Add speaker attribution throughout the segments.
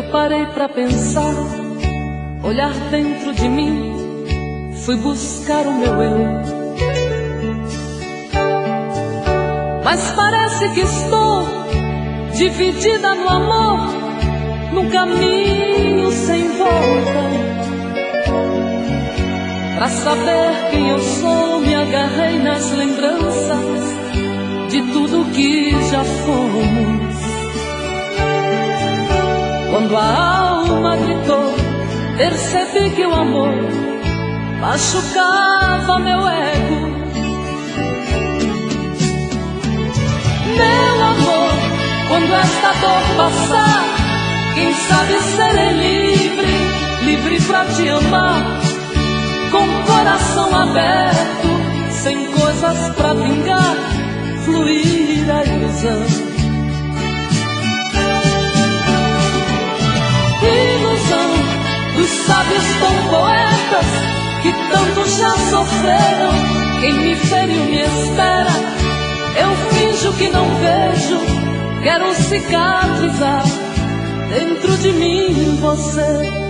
Speaker 1: Eu parei pra pensar, olhar dentro de mim, fui buscar o meu eu. Mas parece que estou dividida no amor, num caminho sem volta. Pra saber quem eu sou, me agarrei nas lembranças de tudo que já fomos. Quando a alma gritou, percebi que o amor machucava meu ego. Meu amor, quando esta dor passar, quem sabe serei livre, livre pra te amar, com o coração aberto, sem coisas pra vingar, fluir a ilusão. Ilusão dos sábios tão poetas que tanto já sofreram. Quem me feriu me espera, eu finjo que não vejo, quero cicatrizar dentro de mim você.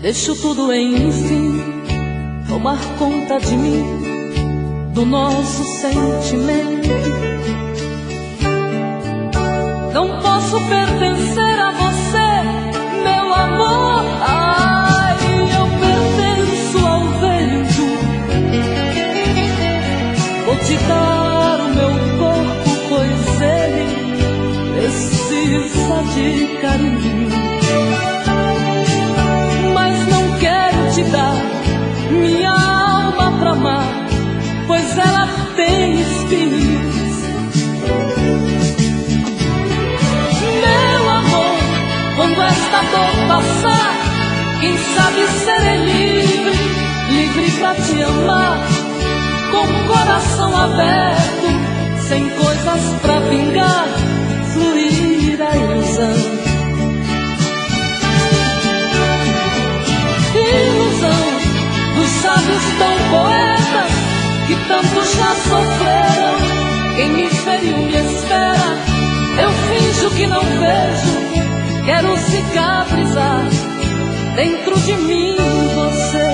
Speaker 1: Deixo tudo enfim tomar conta de mim, do nosso sentimento. Não posso pertencer a você, meu amor. Ai, eu pertenço ao vento. Vou te dar o meu corpo, pois ele precisa de carinho. Mas não quero te dar minha alma pra amar, pois ela tem espinhos. Meu amor, quando esta dor passar, quem sabe serei livre, livre pra te amar, com o coração aberto, sem coisas pra vingar, fluir a ilusão. Ilusão dos sábios tão poetas que tanto já sofreram. Quem me feriu me espera, eu finjo que não vejo, quero cicatrizar dentro de mim você.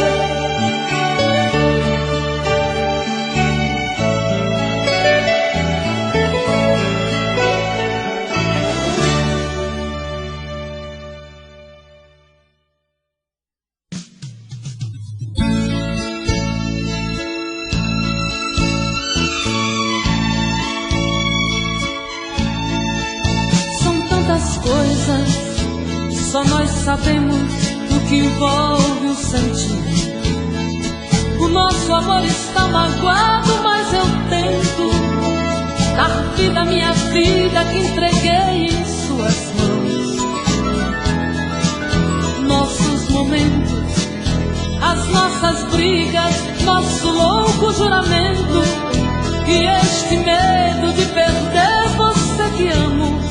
Speaker 1: Só nós sabemos o que envolve o sentir. O nosso amor está magoado, mas eu tento dar vida à minha vida que entreguei em suas mãos. Nossos momentos, as nossas brigas, nosso louco juramento, e este medo de perder você que amo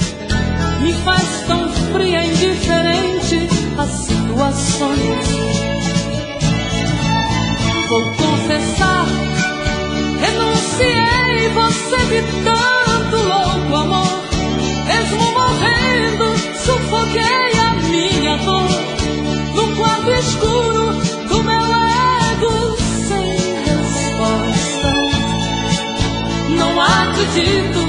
Speaker 1: me faz tão fria e indiferente às situações. Vou confessar, renunciei, você de tanto louco amor. Mesmo morrendo, sufoquei a minha dor no quarto escuro do meu ego sem resposta. Não acredito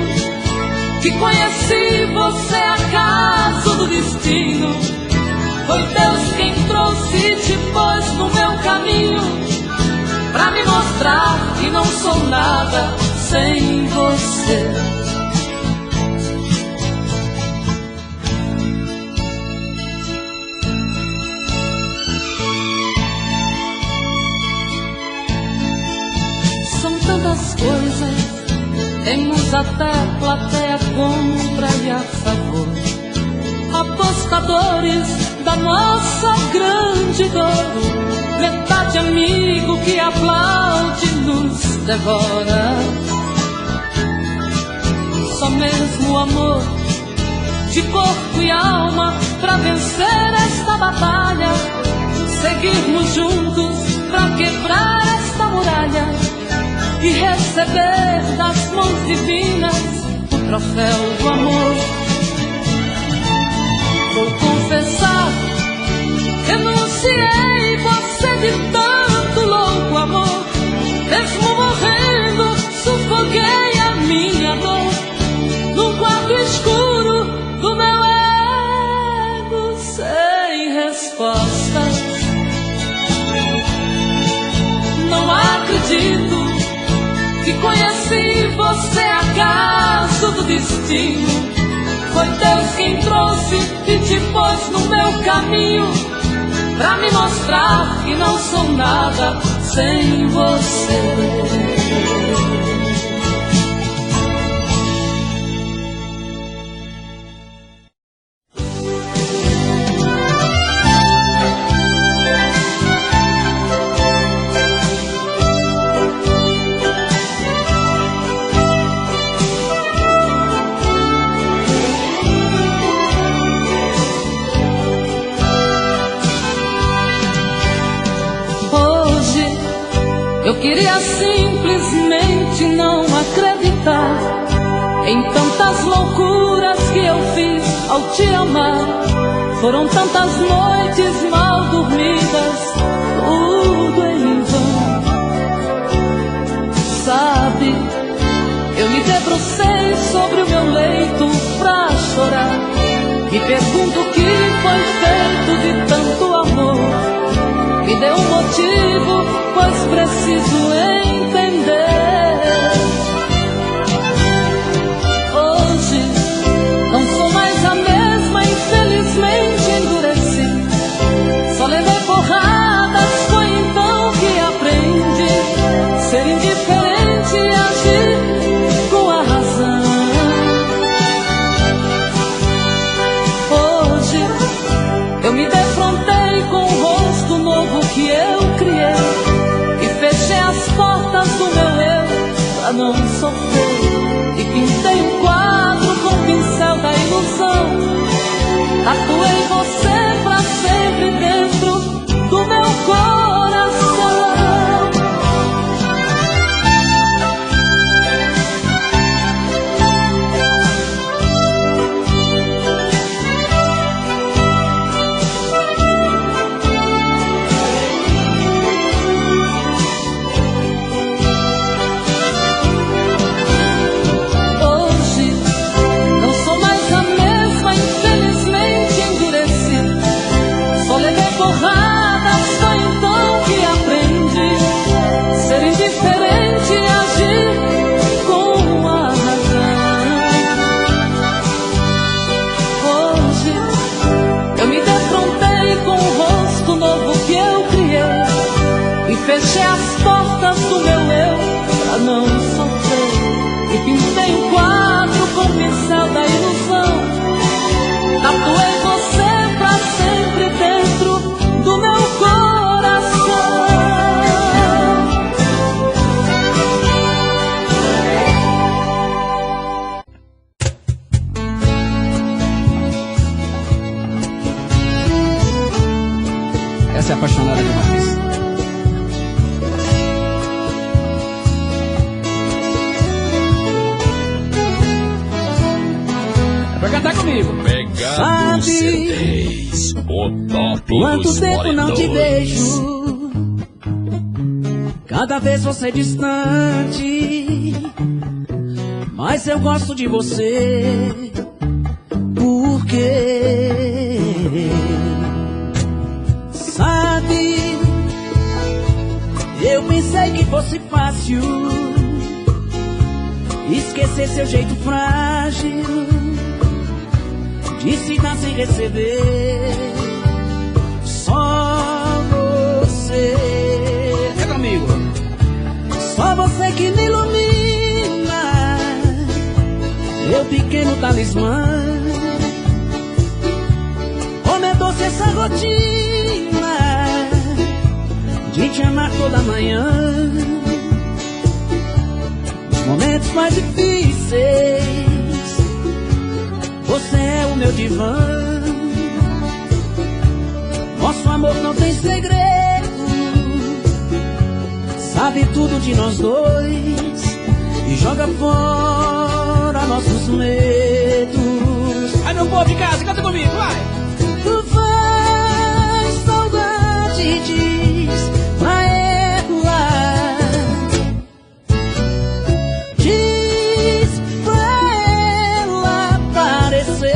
Speaker 1: que conheci você acaso do destino. Foi Deus quem trouxe e te pôs no meu caminho, pra me mostrar que não sou nada sem você. São tantas coisas, temos até plateia contra e a favor, apostadores da nossa grande dor, metade amigo que aplaude nos devora. Só mesmo o amor de corpo e alma pra vencer esta batalha, seguirmos juntos pra quebrar esta muralha e receber das mãos divinas o troféu do amor. Vou confessar, renunciei você de tanto louco amor. Mesmo morrendo, sufoquei a minha dor num quarto escuro do meu ego sem respostas. Não acredito que conheci você acaso do destino. Foi Deus quem trouxe e te pôs no meu caminho pra me mostrar que não sou nada sem você. Eu queria simplesmente não acreditar em tantas loucuras que eu fiz ao te amar. Foram tantas noites mal dormidas, tudo em vão. Sabe, eu me debrucei sobre o meu leito pra chorar. Me pergunto o que foi feito de tanto amor. Me dê um motivo, pois preciso entender. Hoje não sou mais a mesma, infelizmente endureci. Só levei porradas, foi então que aprendi ser indiferente e agir com a razão. Hoje eu me defrontei com o rosto novo que eu criei e fechei as portas do meu eu pra não sofrer. E pintei um quadro com o pincel da ilusão. Tatuei você pra sempre dentro do meu coração. Fechei as portas do meu eu pra não sofrer. E pintei um quadro com o pincel da ilusão. Tatuei você pra sempre dentro do meu coração.
Speaker 2: Essa é apaixonada demais. Cantar comigo.
Speaker 3: Pegando CDs, o top
Speaker 4: Quanto
Speaker 3: dos
Speaker 4: tempo não te
Speaker 3: moradores.
Speaker 4: vejo, cada vez você distante, mas eu gosto de você. Por quê? Sabe, eu pensei que fosse fácil esquecer seu jeito frágil de se dar sem receber. Só você,
Speaker 2: É comigo.
Speaker 4: só você que me ilumina, meu pequeno talismã. Como é doce essa rotina de te amar toda manhã. Nos momentos mais difíceis, você é o meu divã. Nosso amor não tem segredo, sabe tudo de nós dois e joga fora nossos medos.
Speaker 2: Aí, meu povo de casa, canta comigo, vai!
Speaker 4: Tu faz saudade, diz pra ela. Diz pra ela aparecer.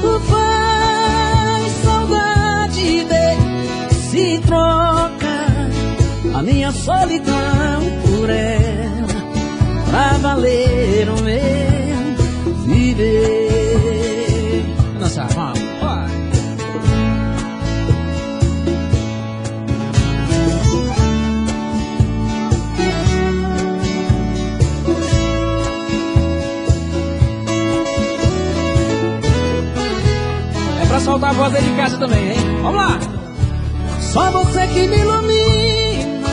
Speaker 4: Tu faz saudade dele, se troca a minha solidão por ela, pra valer o meu viver.
Speaker 2: Vamos dançar, vamos, vai! É pra soltar a voz aí de casa também, hein? Vamos lá!
Speaker 4: Só você que me ilumina,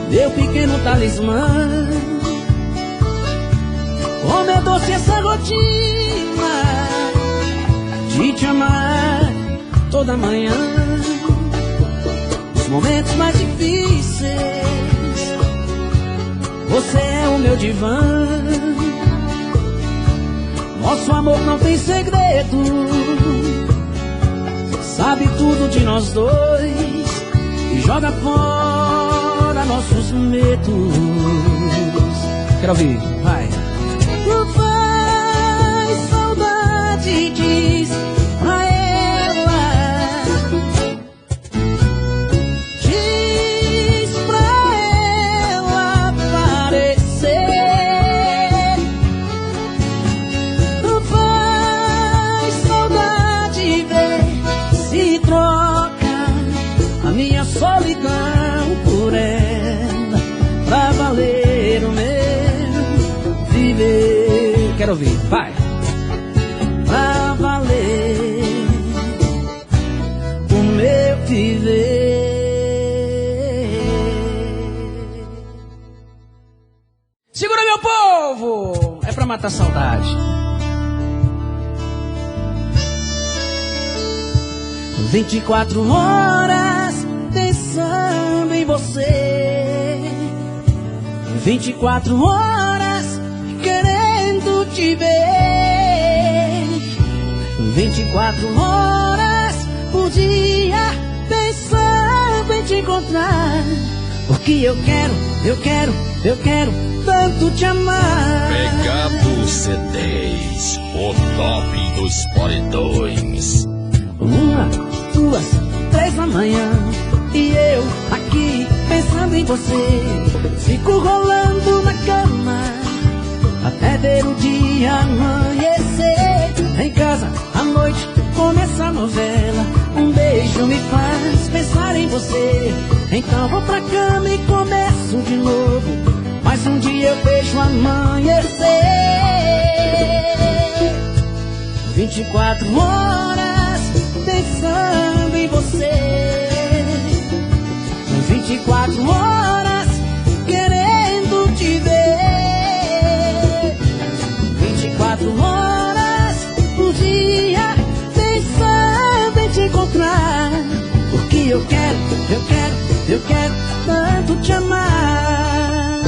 Speaker 4: meu pequeno talismã. Como é doce essa rotina de te amar toda manhã. Nos momentos mais difíceis, você é o meu divã. Nosso amor não tem segredo, sabe tudo de nós dois e joga fora nossos medos.
Speaker 2: Quero ouvir, vai!
Speaker 4: Tu faz saudade, diz pra ela. Diz pra ela aparecer. Tu faz saudade, ver se troca a minha solidão por ela, pra valer o meu viver.
Speaker 2: Quero ouvir, vai!
Speaker 4: Pra valer o meu viver.
Speaker 2: Segura, meu povo! É pra matar a saudade.
Speaker 4: 24 horas pensando em você, 24 horas querendo te ver, 24 horas por dia pensando em te encontrar. Porque eu quero tanto te amar.
Speaker 3: Pegado CDs, o top dos paredões.
Speaker 4: 1, 2, 3 da manhã e eu aqui pensando em você. Fico rolando na cama até ver o dia amanhecer. Em casa à noite começa a novela, um beijo me faz pensar em você. Então vou pra cama e começo de novo, mas um dia eu vejo amanhecer. 24 horas pensando em você, 24 horas querendo te ver, 24 horas por dia pensando em te encontrar. Porque eu quero tanto te amar.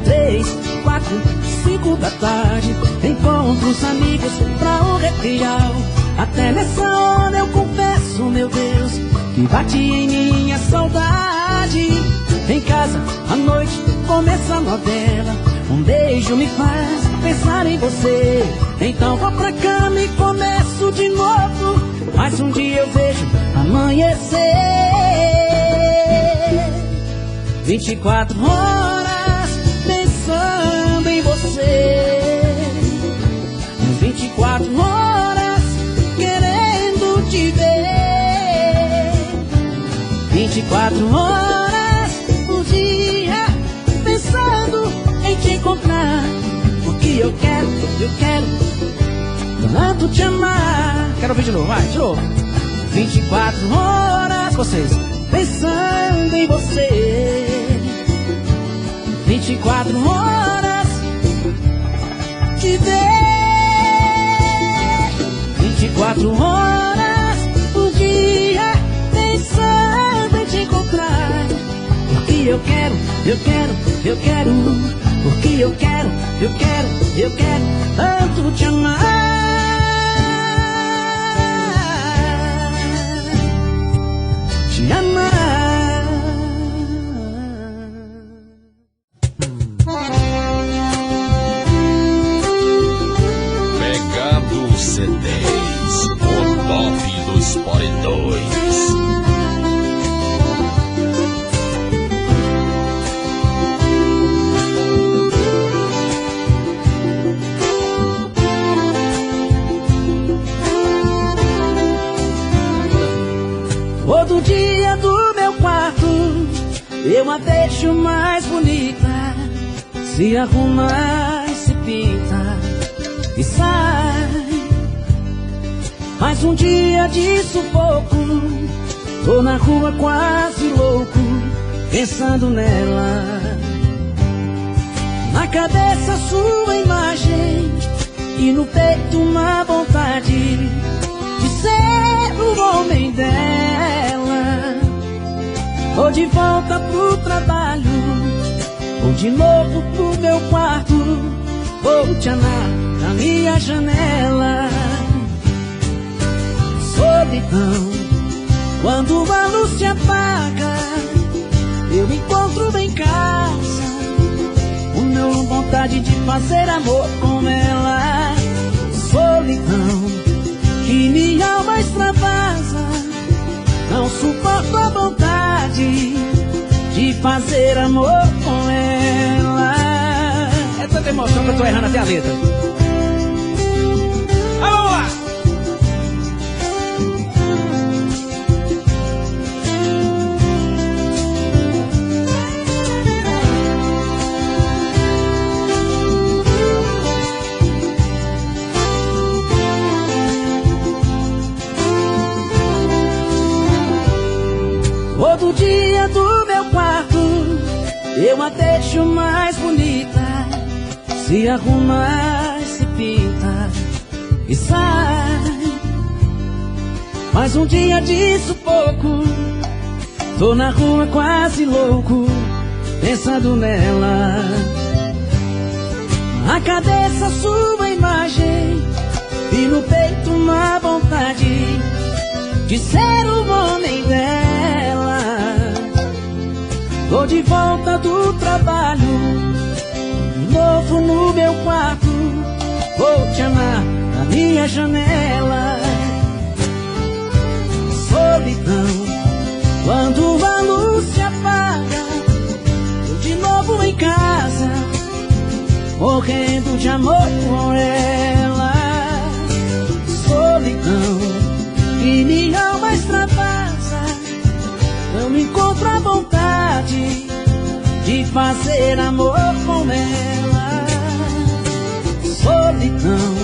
Speaker 4: 3, 4, 5 da tarde encontro os amigos pra um recreio. Até nessa hora eu confesso, meu Deus, que bate em mim a saudade. Em casa à noite começa a novela, um beijo me faz pensar em você. Então vou pra cama e começo de novo, mas um dia eu vejo amanhecer. 24 horas pensando em você, 24 horas querendo te ver, 24 horas por dia pensando em te encontrar. Porque eu quero tanto te amar.
Speaker 2: Quero ouvir de novo, vai, de novo.
Speaker 4: 24 horas, vocês, pensando em você, 24 horas te ver. 24 horas por dia pensando em te encontrar. Porque eu quero, porque eu quero tanto te amar. Te amar.
Speaker 3: Pegando CDs, o top dos paredões.
Speaker 4: Todo dia do meu quarto eu a deixo mais bonita. Se arruma e se pinta e sai. Mais um dia de sufoco, tô na rua quase louco, pensando nela. Na cabeça sua imagem e no peito uma vontade de ser o homem dela. Ou de volta pro trabalho, ou de novo pro meu quarto, ou te amar na minha janela. Solidão, quando a luz se apaga, eu me encontro em casa, o meu vontade de fazer amor com ela. Solidão, que minha alma extravasa, não suporto a vontade de fazer amor com ela.
Speaker 2: É tanta emoção que eu tô errando até a letra. Vamos lá!
Speaker 4: Todo dia do meu quarto eu a deixo mais bonita. Se arruma, se pinta e sai. Mais um dia de sufoco, tô na rua quase louco, pensando nela. Na cabeça sua imagem e no peito uma vontade de ser o homem dela. Tô de volta do trabalho, de novo no meu quarto, vou te amar na minha janela. Solidão, quando a luz se apaga, tô de novo em casa, morrendo de amor por ela. Solidão, que minha alma extravasa, não me encontro à vontade de fazer amor com ela. Solidão,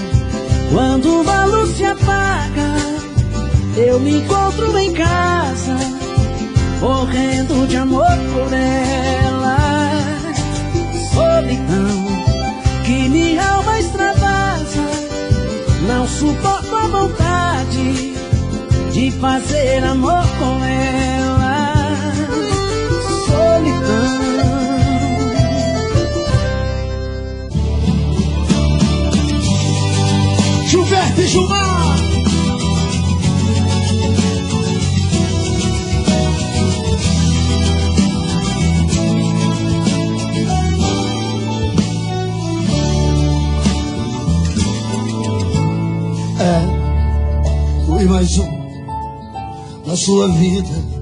Speaker 4: quando a luz se apaga, eu me encontro em casa, morrendo de amor por ela. Solidão, que minha alma extravasa, não suporto a vontade de fazer amor com ela. Solidão.
Speaker 5: Gilberto e Gilmar. Fui mais um na sua vida.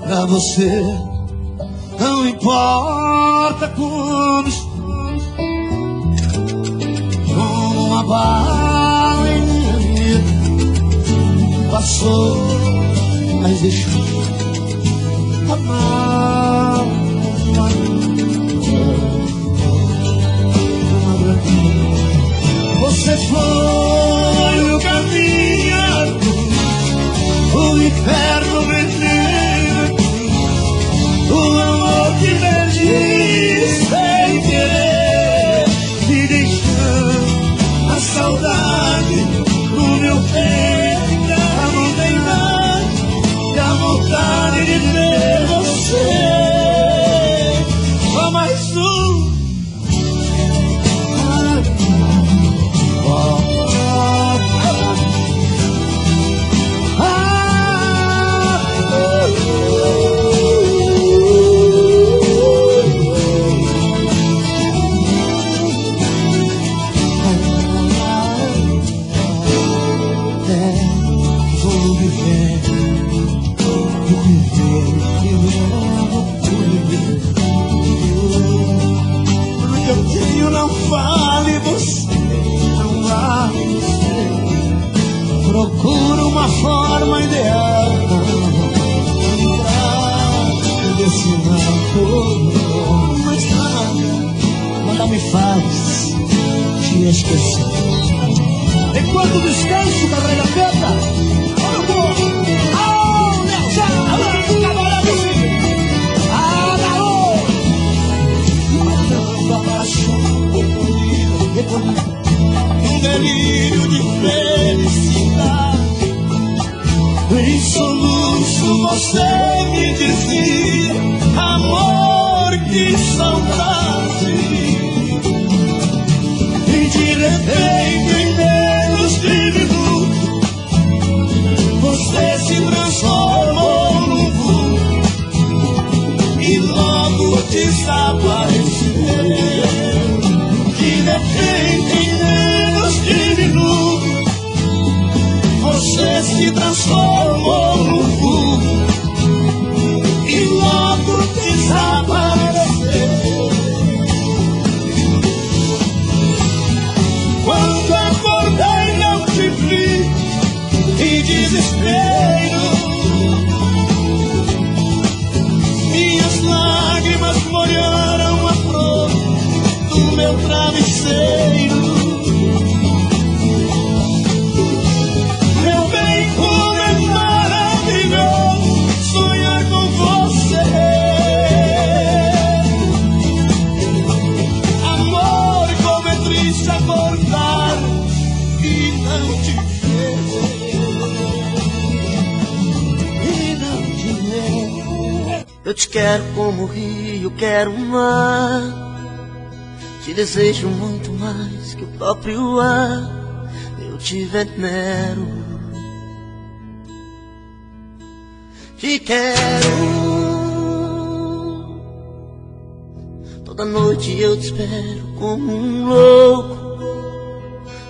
Speaker 5: Pra você não importa como estou, como uma bala em minha vida. Passou, mas deixou amar você foi o caminho, o inferno veneno, o amor que perdi sem querer, me deixando a saudade vou viver, vou viver. Tudo que eu tenho não vale você, não vale você. Procuro uma forma ideal desse amor, mas nada me faz te esquecer. Enquanto descanso da regata, eu vou ao Nelson, alô, camarada, mandando abaixo, recolhido, um delírio de felicidade. Em soluço você me dizia: amor, que saudade. E de repente, em menos de minuto, você se transformou num vulto e logo desapareceu. De repente, em menos de minuto, você se transformou num vulto e logo desapareceu. Quando acordei não te vi, em desespero, minhas lágrimas molharam a flor do meu travesseiro. Meu bem, como é maravilhoso sonhar com você. Amor, como é triste acordar e não te ver. E não te ver. Eu te quero como o rio, quero o mar. Te desejo muito mais que o próprio ar. Eu te venero, te quero. Toda noite eu te espero como um louco.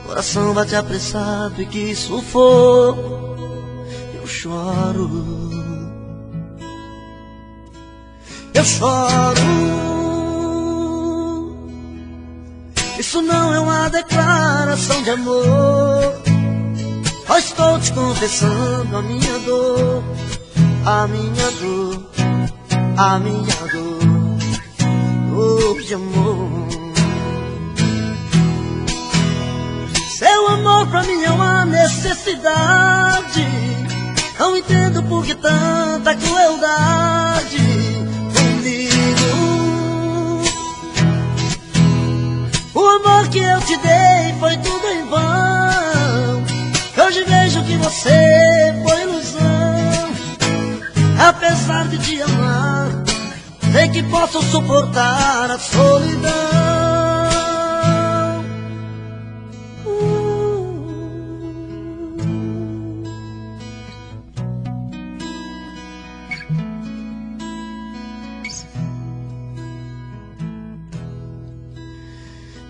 Speaker 5: Coração bate apressado e que sufoco. Eu choro, eu choro. Isso não é uma declaração de amor. Só estou te confessando a minha dor, a minha dor, a minha dor de amor. Seu amor pra mim é uma necessidade. Não entendo por que tanta crueldade comigo. O amor que eu te dei foi tudo em vão. Hoje vejo que você foi ilusão. Apesar de te amar, sei que posso suportar a solidão.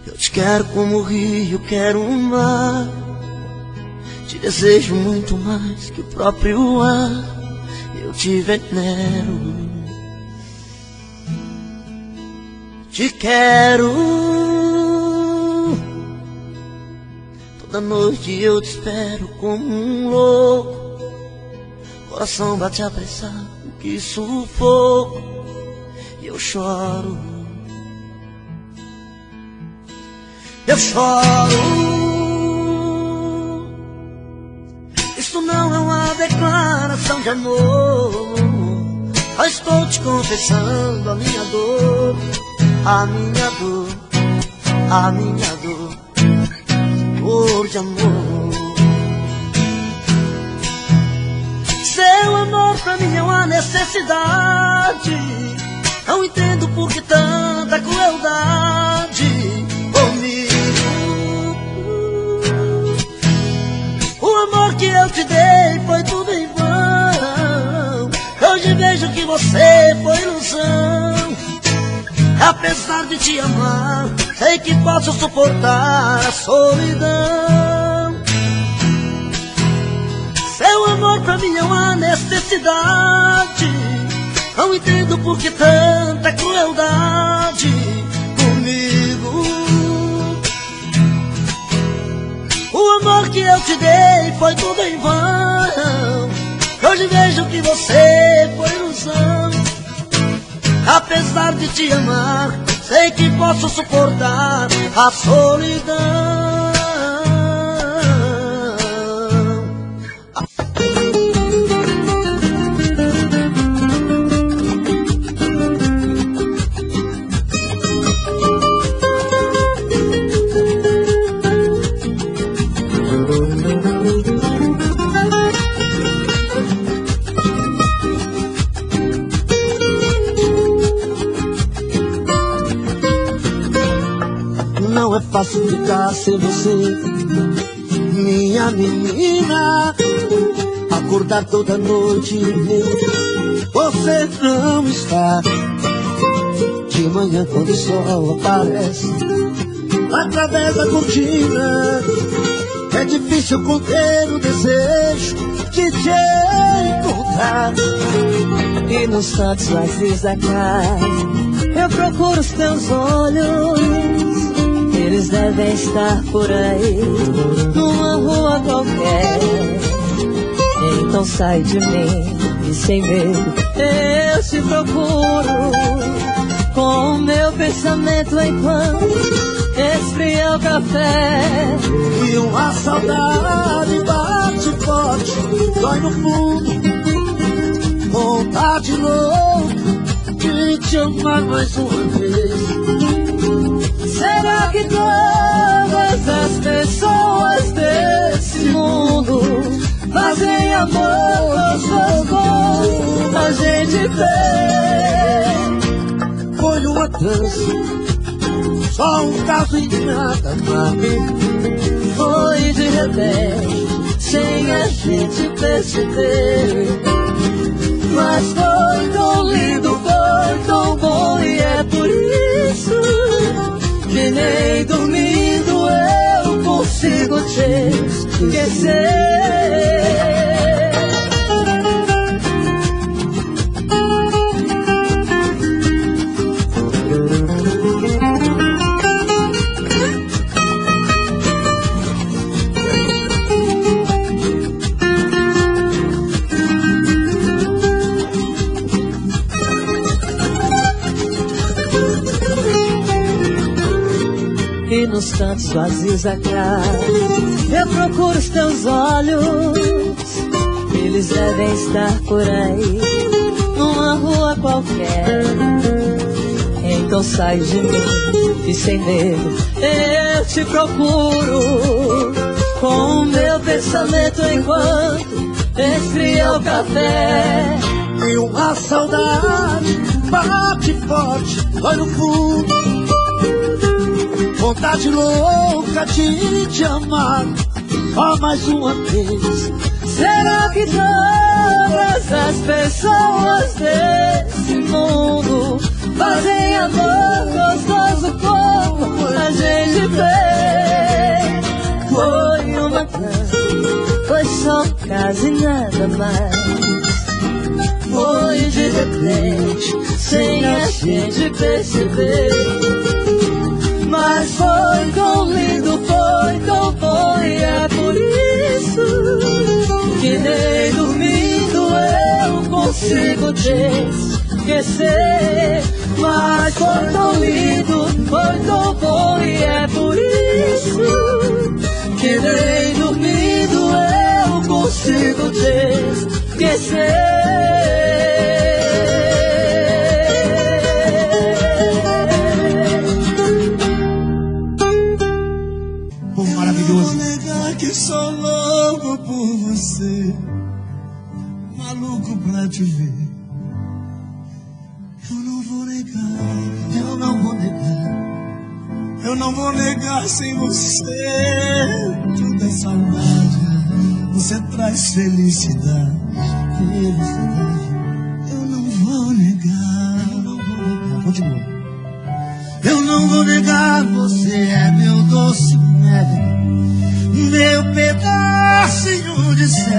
Speaker 5: Eu te quero como o rio, quero o mar. Te desejo muito mais que o próprio ar. Eu te venero, te quero. Toda noite eu te espero como um louco. Coração bate apressado, que sufoco. E eu choro, eu choro. Isso não é uma declaração de amor. Só estou te confessando a minha dor, a minha dor, a minha dor de amor. Seu amor pra mim é uma necessidade. Não entendo por que tanta crueldade comigo. O amor que eu te dei foi tudo em vão. Hoje vejo que você foi ilusão. Apesar de te amar, sei que posso suportar a solidão. Seu amor amor pra mim é uma necessidade. Não entendo por que tanta crueldade comigo. O amor que eu te dei foi tudo em vão. Hoje vejo que você foi ilusão. Apesar de te amar, sei que posso suportar a solidão. Não é fácil ficar sem você, minha menina. Acordar toda noite e ver você não está. De manhã quando o sol aparece através da cortina, é difícil conter o desejo de te encontrar.
Speaker 4: E nos cantos vazios da casa eu procuro os teus olhos. Eles devem estar por aí, numa rua qualquer. Então sai de mim e sem medo eu te procuro. Com o meu pensamento enquanto esfria o café.
Speaker 5: E uma saudade bate forte, dói no fundo. Vontade louca de te amar mais uma vez.
Speaker 4: Será que todas as pessoas desse mundo fazem amor gostoso a gente vê?
Speaker 5: Foi uma dança, só um caso e nada mais.
Speaker 4: Foi de repente, sem a gente perceber. Mas foi tão lindo, foi tão bom, e é por isso que nem dormindo eu consigo te esquecer. E nos cantos vazios da casa eu procuro os teus olhos. Eles devem estar por aí, numa rua qualquer. Então sai de mim e sem medo eu te procuro. Com o meu pensamento enquanto esfria o café.
Speaker 5: E uma saudade bate forte, dói no fundo. Vontade louca de te amar só mais uma vez.
Speaker 4: Será que todas as pessoas desse mundo fazem amor gostoso como a gente vê? Foi uma dança, foi só um caso e nada mais. Foi de repente, sem a gente perceber. Mas foi tão lindo, foi tão bom, e é por isso que nem dormindo eu consigo te esquecer. Mas foi tão lindo, foi tão bom, e é por isso que nem dormindo eu consigo te esquecer.
Speaker 6: Que sou louco por você, maluco pra te ver. Eu não vou negar, eu não vou negar, eu não vou negar sem você. Tudo é saudade, você traz felicidade, felicidade. Eu não vou negar, eu não vou negar. Continua. Eu não vou negar, você é meu doce mel, meu pedacinho de céu.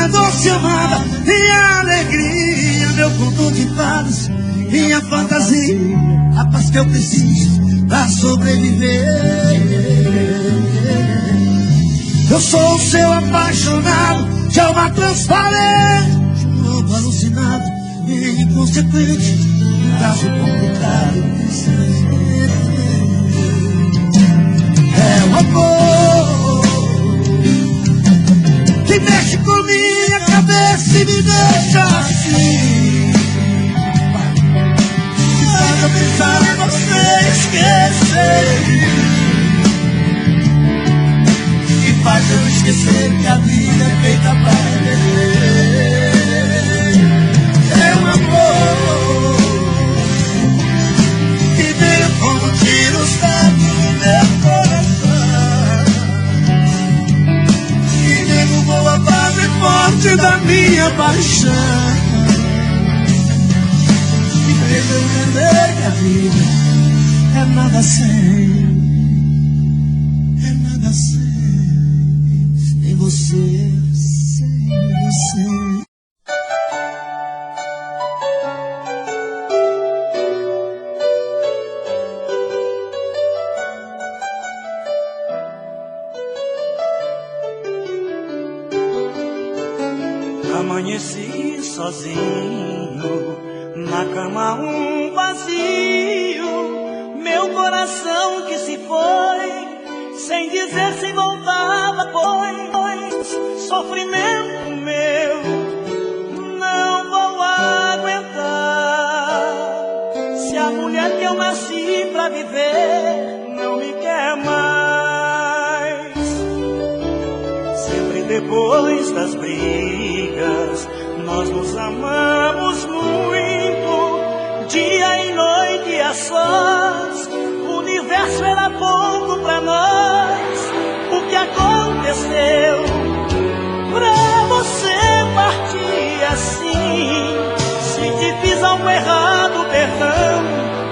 Speaker 6: minha doce amada, minha alegria, meu conto de fadas, minha fantasia, a paz que eu preciso pra sobreviver. Eu sou o seu apaixonado, de alma transparente, um louco alucinado e inconsequente, caso complicado. É o amor que mexe com minha cabeça e me deixa assim, que faz eu pensar em você esquecer, que faz eu esquecer que a vida é feita pra viver. É um amor que veio como tiros dentro do meu coração, que derrubou a base forte da minha paixão, que fez eu entender que a vida é nada sem, é nada sem você, sem você.
Speaker 7: Amanheci sozinho, na cama um vazio, meu coração que se foi, sem dizer se voltava, pois sofrimento meu não vou aguentar. Se a mulher que eu nasci pra viver não me quer mais, sempre depois das brigas nós nos amamos muito, dia e noite a sós, o universo era pouco pra nós. O que aconteceu pra você partir assim? Se te fiz algo errado, perdão,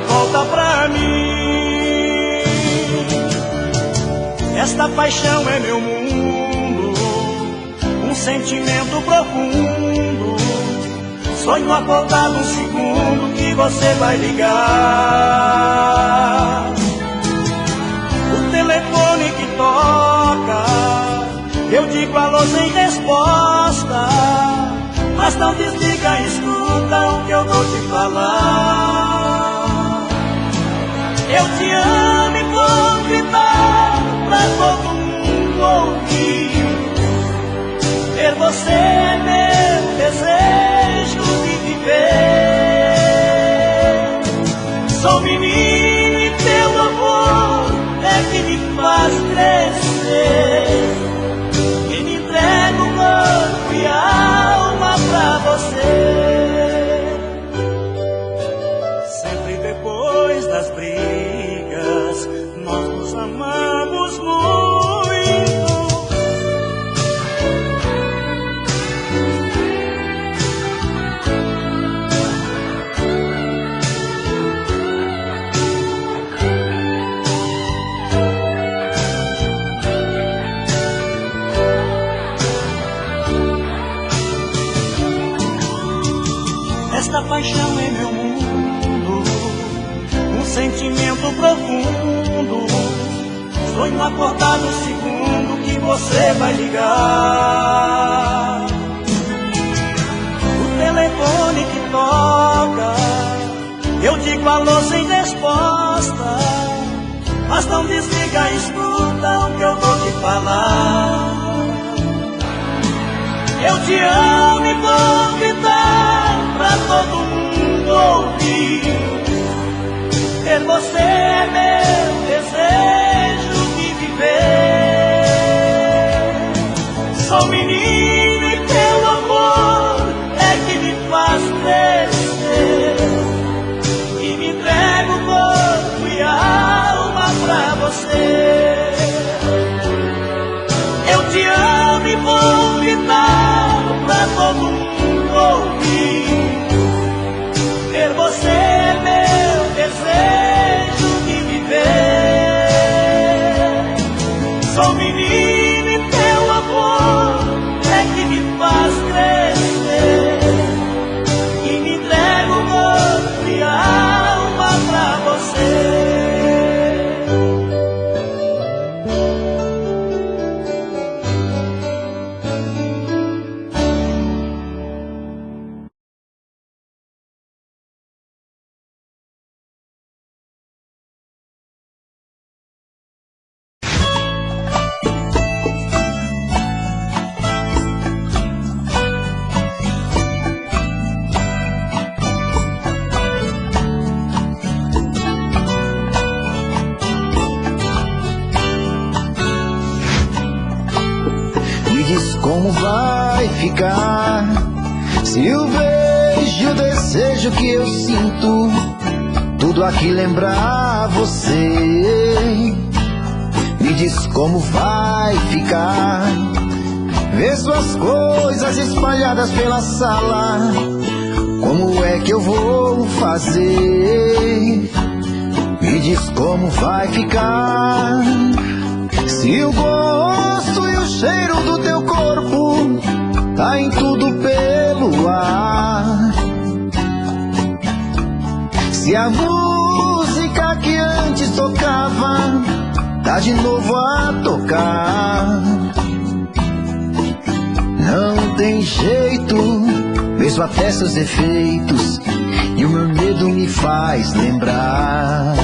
Speaker 7: volta pra mim. Esta paixão é meu mundo, um sentimento profundo, sonho acordado um segundo que você vai ligar. O telefone que toca, eu digo alô sem resposta, mas não desliga, escuta o que eu vou te falar. Eu te amo e vou gritar pra todo mundo ouvir, ter você é meu desejo de viver. Sou menino e teu amor é que me faz crescer, e me entrego corpo e alma pra você. Sempre depois das brigas nós nos amamos muito. Esta paixão é meu mundo, um sentimento profundo, sonho acordado um segundo que você vai ligar. O telefone que toca, eu digo alô sem resposta, mas não desliga, escuta o que eu vou te falar. Eu te amo e vou gritar pra todo mundo ouvir, ter você é meu desejo de viver. Sou menino e teu amor é que me faz crescer, e me entrego corpo e alma pra você. Eu te amo e vou gritar pra todo mundo ouvir, ter você é meu desejo de viver.
Speaker 8: como vai ficar. Se o beijo, o desejo que eu sinto, tudo aqui lembrar você. Me diz como vai ficar. Vê suas coisas espalhadas pela sala, como é que eu vou fazer? Me diz como vai ficar. Se o gosto e o cheiro do teu corpo tá em tudo pelo ar. Se a música que antes tocava tá de novo a tocar. Não tem jeito, vejo até seus defeitos e o meu medo me faz lembrar.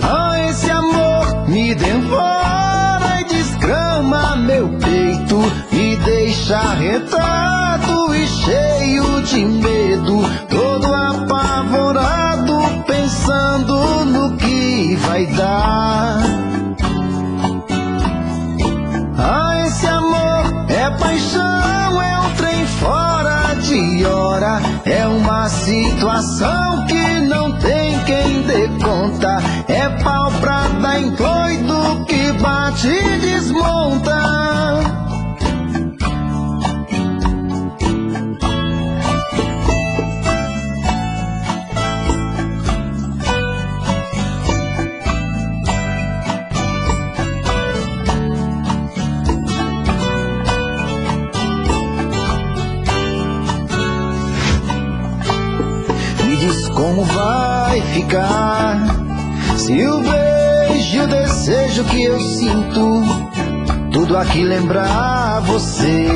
Speaker 8: Ah, esse amor me devora e desgrama meu peito, me deixa retado e cheio de medo, todo apavorado, pensando no que vai dar. Ah, esse amor é paixão, é um trem fora de hora, é uma situação que não tem quem dê conta, é pau pra dar em doido que bate e desmonta. Como vai ficar? Se o beijo, o desejo que eu sinto, tudo aqui lembrar você.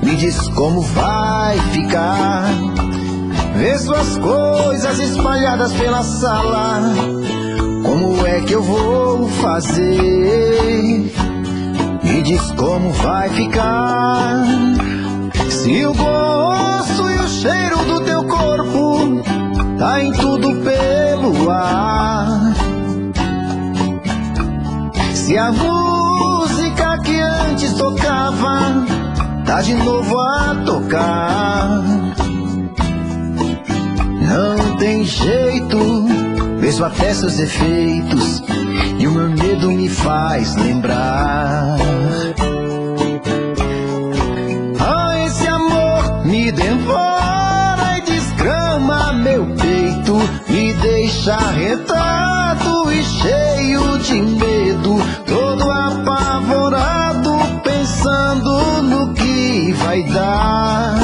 Speaker 8: Me diz como vai ficar. Vê suas coisas espalhadas pela sala, como é que eu vou fazer? Me diz como vai ficar. Se o gosto e o cheiro do teu corpo tá em tudo pelo ar. Se a música que antes tocava tá de novo a tocar. Não tem jeito, vejo até seus defeitos e o meu medo me faz lembrar. Me devora e desgrama meu peito, me deixa retado e cheio de medo, todo apavorado, pensando no que vai dar.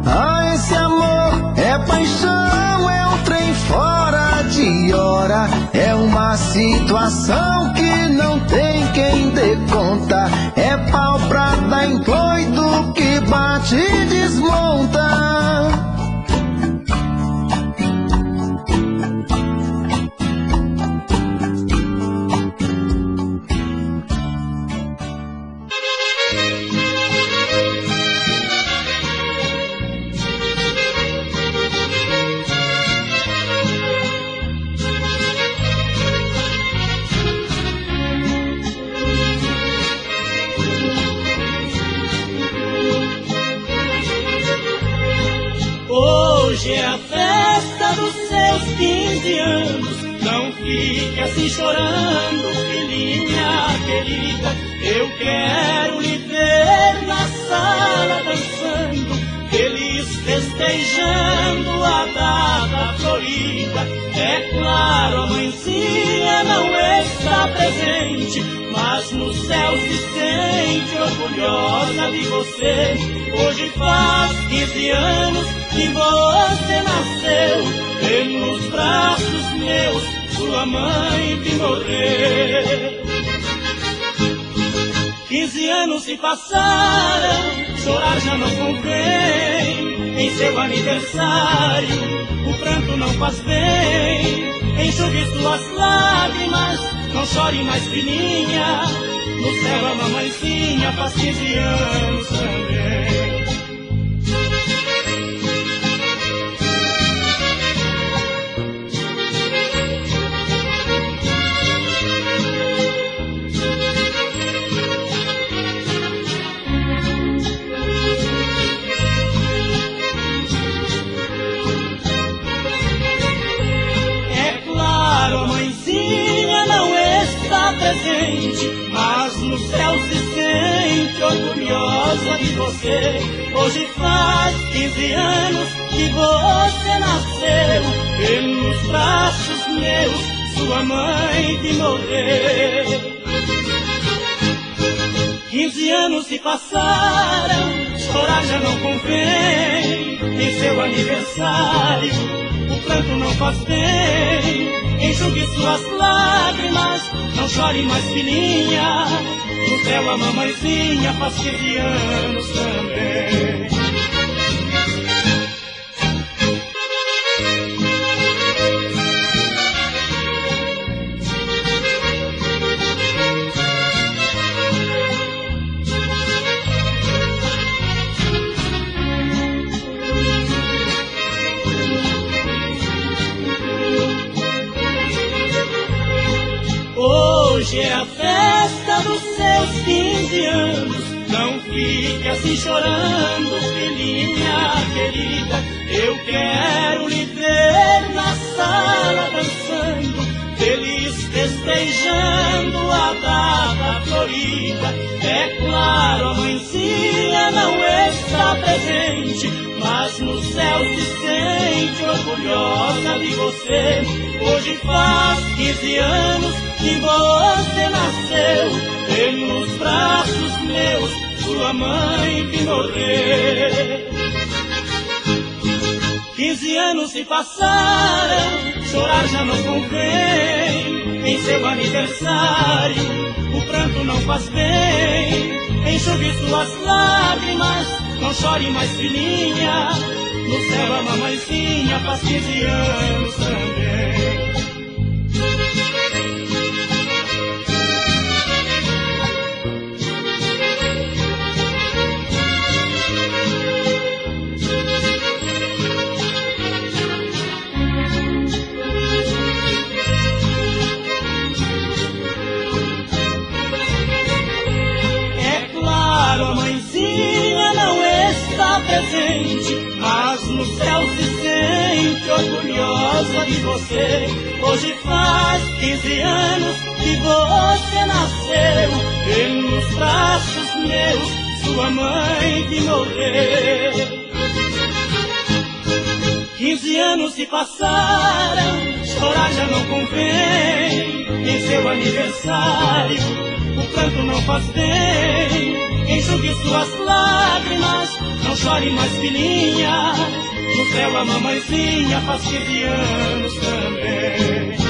Speaker 8: Ah, esse amor é paixão, é um trem fora de hora, é uma situação que não tem quem dê conta, é pau pra dar em doido que bate e desmonta.
Speaker 7: Hoje é a festa dos seus 15 anos. Não fique assim chorando, filhinha querida. Eu quero lhe ver na sala dançando, feliz festejando a data florida. É claro, a mãezinha não está presente, mas no céu se sente orgulhosa de você. Hoje faz 15 anos que você nasceu, e nos braços meus sua mãe vi morrer. 15 anos se passaram, chorar já não convém. Em seu aniversário o pranto não faz bem. Enxugue suas lágrimas, não chore mais, filhinha. No céu a mamãezinha faz 15 anos também. você. Hoje faz 15 anos que você nasceu, e nos braços meus sua mãe que morreu. 15 anos se passaram, chorar já não convém. Em seu aniversário, o pranto não faz bem. Enxugue suas lágrimas, não chore mais, filhinha. No céu a mamãezinha faz 15 anos também. Hoje é a festa dos seus 15 anos. Não fique assim chorando, filhinha querida. Eu quero lhe ver na sala dançando, feliz festejando a data florida. É claro, a mãezinha não está presente, mas no céu se sente orgulhosa de você. Hoje faz 15 anos que você nasceu, e nos braços meus sua mãe que morreu. 15 anos se passaram, chorar já não convém. Em seu aniversário, o pranto não faz bem. Enxugue suas lágrimas, não chore mais, filhinha. No céu a mamãezinha faz 15 anos também. Presente, mas no céu se sente orgulhosa de você. Hoje faz 15 anos que você nasceu, e nos braços meus sua mãe que morreu. 15 anos se passaram, chorar já não convém. Em seu aniversário, o pranto não faz bem. Enxugue suas lágrimas, não chore mais, filhinha. No céu a mamãezinha faz 15 anos também.